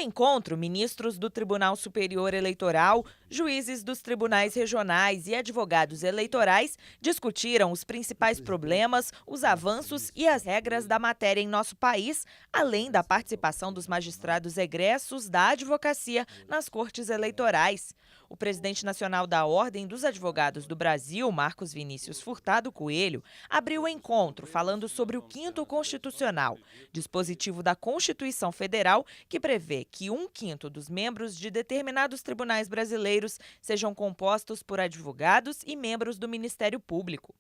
encontro, ministros do Tribunal Superior Eleitoral, juízes dos tribunais regionais e advogados eleitorais discutiram os principais problemas, os avanços e as regras da matéria em nosso país, além da participação dos magistrados egressos da advocacia nas cortes eleitorais. O presidente nacional da Ordem dos Advogados do Brasil, Marcos Vinícius Furtado Coelho, abriu o encontro falando sobre o 5º Constitucional, dispositivo da Constituição Federal que prevê que 1/5 dos membros de determinados tribunais brasileiros sejam compostos por advogados e membros do Ministério Público.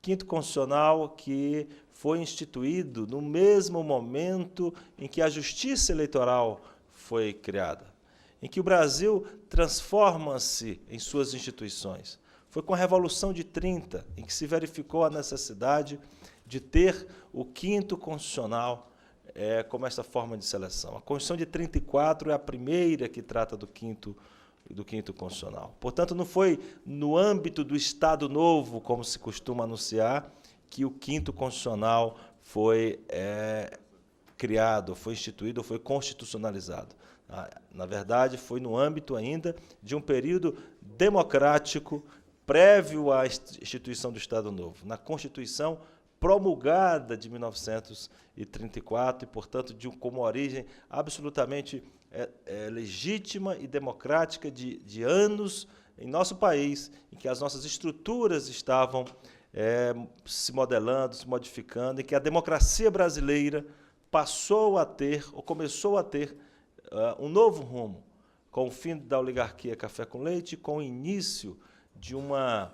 5º Constitucional que foi instituído no mesmo momento em que a Justiça Eleitoral foi criada, em que o Brasil transforma-se em suas instituições. Foi com a Revolução de 30, em que se verificou a necessidade de ter o 5º Constitucional como essa forma de seleção. A Constituição de 34 é a primeira que trata do 5º Constitucional. Portanto, não foi no âmbito do Estado Novo, como se costuma anunciar, que o 5º Constitucional foi criado, foi instituído, foi constitucionalizado. Na verdade, foi no âmbito ainda de um período democrático prévio à instituição do Estado Novo, na Constituição promulgada de 1934 e, portanto, como origem absolutamente legítima e democrática de anos em nosso país, em que as nossas estruturas estavam se modelando, se modificando, e que a democracia brasileira passou a ter, ou começou a ter, um novo rumo, com o fim da oligarquia café com leite, com o início de uma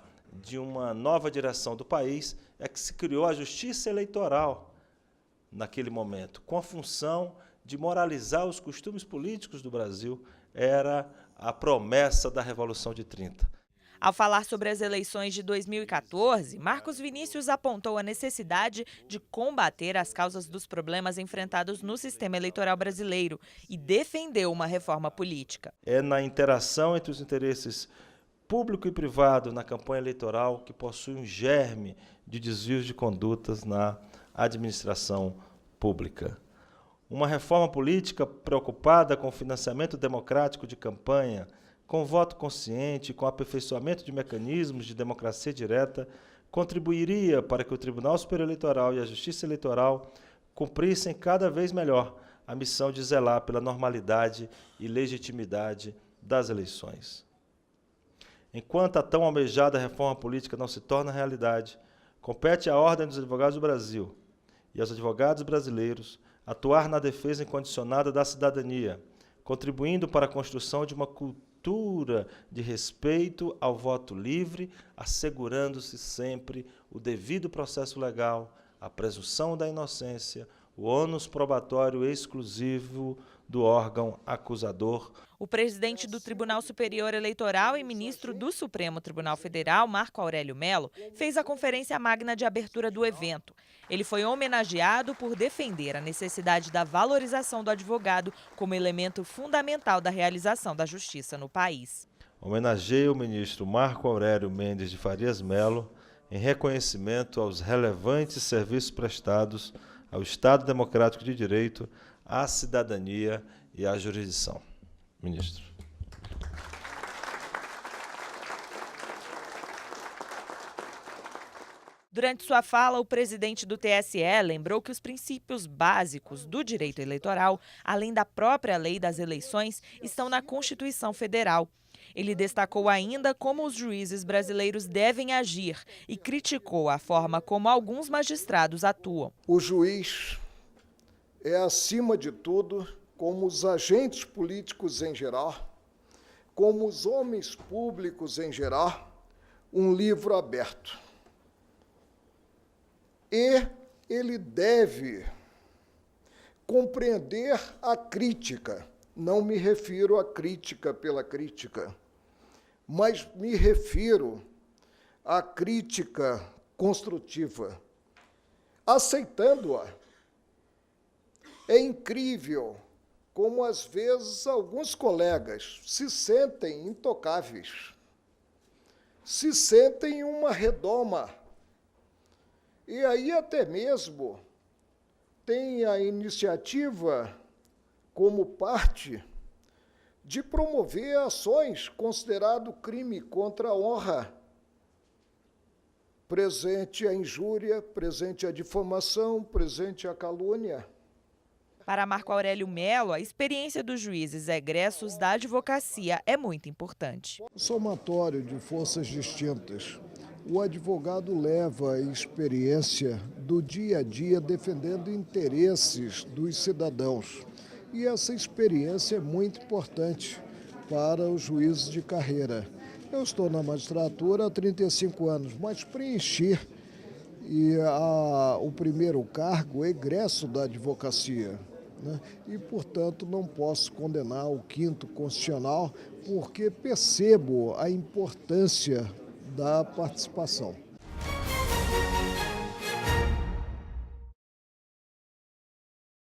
nova direção do país, é que se criou a Justiça Eleitoral naquele momento, com a função de moralizar os costumes políticos do Brasil. Era a promessa da Revolução de 30. Ao falar sobre as eleições de 2014, Marcos Vinícius apontou a necessidade de combater as causas dos problemas enfrentados no sistema eleitoral brasileiro e defendeu uma reforma política. É na interação entre os interesses público e privado na campanha eleitoral que possui um germe de desvios de condutas na administração pública. Uma reforma política preocupada com o financiamento democrático de campanha, com voto consciente, com aperfeiçoamento de mecanismos de democracia direta, contribuiria para que o Tribunal Superior Eleitoral e a Justiça Eleitoral cumprissem cada vez melhor a missão de zelar pela normalidade e legitimidade das eleições. Enquanto a tão almejada reforma política não se torna realidade, compete à Ordem dos Advogados do Brasil e aos advogados brasileiros atuar na defesa incondicionada da cidadania, contribuindo para a construção de uma cultura de respeito ao voto livre, assegurando-se sempre o devido processo legal, a presunção da inocência, o ônus probatório exclusivo do órgão acusador. O presidente do Tribunal Superior Eleitoral e ministro do Supremo Tribunal Federal, Marco Aurélio Mello, fez a conferência magna de abertura do evento. Ele foi homenageado por defender a necessidade da valorização do advogado como elemento fundamental da realização da justiça no país. Homenageio o ministro Marco Aurélio Mendes de Farias Mello em reconhecimento aos relevantes serviços prestados ao Estado Democrático de Direito, à cidadania e à jurisdição. Ministro. Durante sua fala, o presidente do TSE lembrou que os princípios básicos do direito eleitoral, além da própria lei das eleições, estão na Constituição Federal. Ele destacou ainda como os juízes brasileiros devem agir e criticou a forma como alguns magistrados atuam. O juiz é, acima de tudo, como os agentes políticos em geral, como os homens públicos em geral, um livro aberto. E ele deve compreender a crítica. Não me refiro à crítica pela crítica, mas me refiro à crítica construtiva, aceitando-a. É incrível como, às vezes, alguns colegas se sentem intocáveis, se sentem uma redoma, e aí até mesmo tem a iniciativa como parte de promover ações considerado crime contra a honra, presente a injúria, presente a difamação, presente a calúnia. Para Marco Aurélio Melo, a experiência dos juízes egressos da advocacia é muito importante. Somatório de forças distintas. O advogado leva a experiência do dia a dia defendendo interesses dos cidadãos. E essa experiência é muito importante para os juízes de carreira. Eu estou na magistratura há 35 anos, mas preenchi o primeiro cargo egresso da advocacia. E, portanto, não posso condenar o 5º constitucional porque percebo a importância da participação.